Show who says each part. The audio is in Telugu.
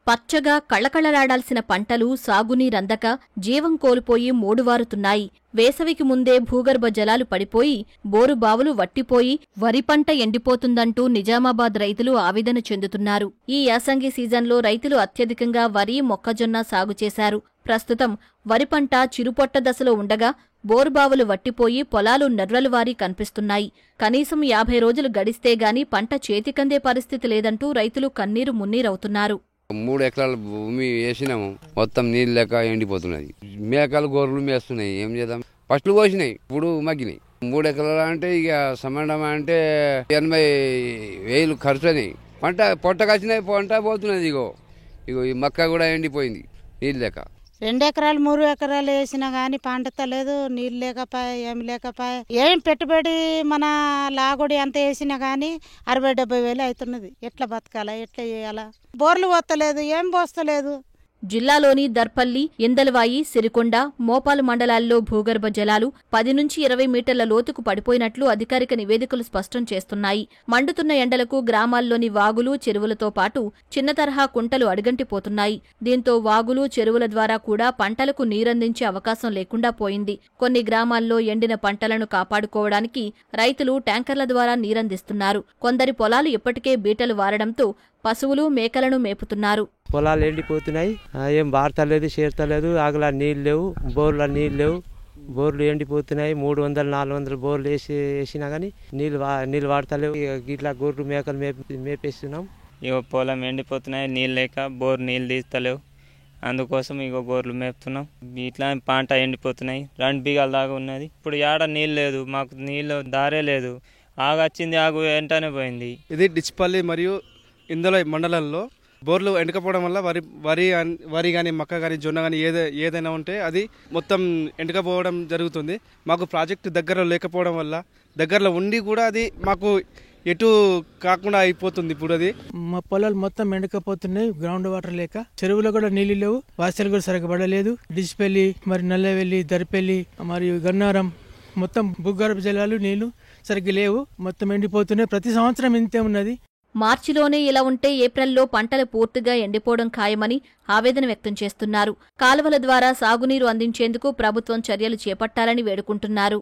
Speaker 1: పచ్చగా కళకళలాడాల్సిన పంటలు సాగునీరందక జీవం కోల్పోయి మోడువారుతున్నాయి. వేసవికి ముందే భూగర్భ జలాలు పడిపోయి బోరుబావులు వట్టిపోయి వరి పంట ఎండిపోతుందంటూ నిజామాబాద్ రైతులు ఆవేదన చెందుతున్నారు. ఈ యాసంగి సీజన్లో రైతులు అత్యధికంగా వరి, మొక్కజొన్న సాగు చేశారు. ప్రస్తుతం వరి పంట చిరుపొట్ట దశలో ఉండగా బోరుబావులు వట్టిపోయి పొలాలు నెర్రలువారి కనిపిస్తున్నాయి. కనీసం 50 రోజులు గడిస్తే గాని పంట చేతికందే పరిస్థితి లేదంటూ రైతులు కన్నీరు మున్నీరవుతున్నారు.
Speaker 2: 3 ఎకరాల భూమి వేసినాము, మొత్తం నీళ్ళు లేక ఎండిపోతున్నది. మేకలు గొర్రెలు మేస్తున్నాయి, ఏం చేద్దాం. ఫస్ట్లు కోసినాయి, ఇప్పుడు మగ్గినాయి. 3 ఎకరాలు అంటే ఇక సమండం అంటే 80,000 ఖర్చు అయినాయి. పంట పొట్టకొచ్చినాయి, పంట పోతున్నది. ఇగో ఈ మక్క కూడా ఎండిపోయింది నీళ్ళు లేక.
Speaker 3: 2 ఎకరాలు 3 ఎకరాలు వేసినా గానీ పండుతలేదు, నీళ్ళు లేకపోయా, ఏమి లేకపోయా. ఏం పెట్టుబడి మన లాగుడి అంత వేసినా గానీ 60-70 వేలు అవుతున్నది. ఎట్లా బతకాలా, ఎట్లా చేయాలా? బోర్లు పోస్తలేదు, ఏం పోస్తలేదు.
Speaker 1: జిల్లాలోని దర్పల్లి, ఇందల్వాయి, సిరికొండ, మోపాలు మండలాల్లో భూగర్భ జలాలు 10 నుంచి 20 మీటర్ల లోతుకు పడిపోయినట్లు అధికారిక నివేదికలు స్పష్టం చేస్తున్నాయి. మండుతున్న ఎండలకు గ్రామాల్లోని వాగులు, చెరువులతో పాటు చిన్న తరహా కుంటలు అడుగంటిపోతున్నాయి. దీంతో వాగులు, చెరువుల ద్వారా కూడా పంటలకు నీరందించే అవకాశం లేకుండా పోయింది. కొన్ని గ్రామాల్లో ఎండిన పంటలను కాపాడుకోవడానికి రైతులు ట్యాంకర్ల ద్వారా నీరందిస్తున్నారు. కొందరి పొలాలు ఇప్పటికే బీటలు వారడంతో పశువులు, మేకలను మేపుతున్నారు.
Speaker 4: పొలాలు ఎండిపోతున్నాయి, ఏం వాడతలేదు, చేరతలేదు. ఆగలా నీళ్ళు లేవు, బోర్ల నీళ్ళు లేవు, బోర్లు ఎండిపోతున్నాయి. 300-400 బోర్లు వేసినా కానీ నీళ్ళు వాడతలేవు. ఇట్లా గొర్రెలు మేకలు మేపేస్తున్నాం.
Speaker 5: ఇగో పొలం ఎండిపోతున్నాయి, నీళ్ళు లేక బోర్ నీళ్ళు తీస్తలేవు. అందుకోసం ఇగో గొర్రెలు మేపుతున్నాం. ఇట్లా పంట ఎండిపోతున్నాయి. 2 బిగాల దాకా ఉన్నది. ఇప్పుడు ఏడ నీళ్ళు లేదు, మాకు నీళ్ళు దారే లేదు. ఆగొచ్చింది, ఆగు వెంటనే పోయింది.
Speaker 6: ఇది డిచ్పల్లి మరియు ఇందులో మండలంలో బోర్లు ఎండకపోవడం వల్ల వరి కానీ, మక్క కానీ, జొన్న కానీ ఏదైనా ఉంటే అది మొత్తం ఎండకపోవడం జరుగుతుంది. మాకు ప్రాజెక్టు దగ్గరలో లేకపోవడం వల్ల, దగ్గరలో ఉండి కూడా అది మాకు ఎటు కాకుండా అయిపోతుంది. ఇప్పుడు అది
Speaker 7: మా పొలాలు మొత్తం ఎండకపోతున్నాయి, గ్రౌండ్ వాటర్ లేక. చెరువులో కూడా నీళ్లు లేవు, వాసలు కూడా సరిగ్గా పడలేదు. డిచ్పల్లి, మరి నల్లవెల్లి, దర్పల్లి మరియు గన్నారం మొత్తం భూగర్భ జలాలు నీళ్లు సరిగ్గా లేవు, మొత్తం ఎండిపోతున్నాయి. ప్రతి సంవత్సరం ఇంతే ఉన్నది.
Speaker 1: మార్చిలోనే ఇలా ఉంటే ఏప్రిల్లో పంటలు పూర్తిగా ఎండిపోవడం ఖాయమని ఆవేదన వ్యక్తం చేస్తున్నారు. కాలువల ద్వారా సాగునీరు అందించేందుకు ప్రభుత్వం చర్యలు చేపట్టాలని వేడుకుంటున్నారు.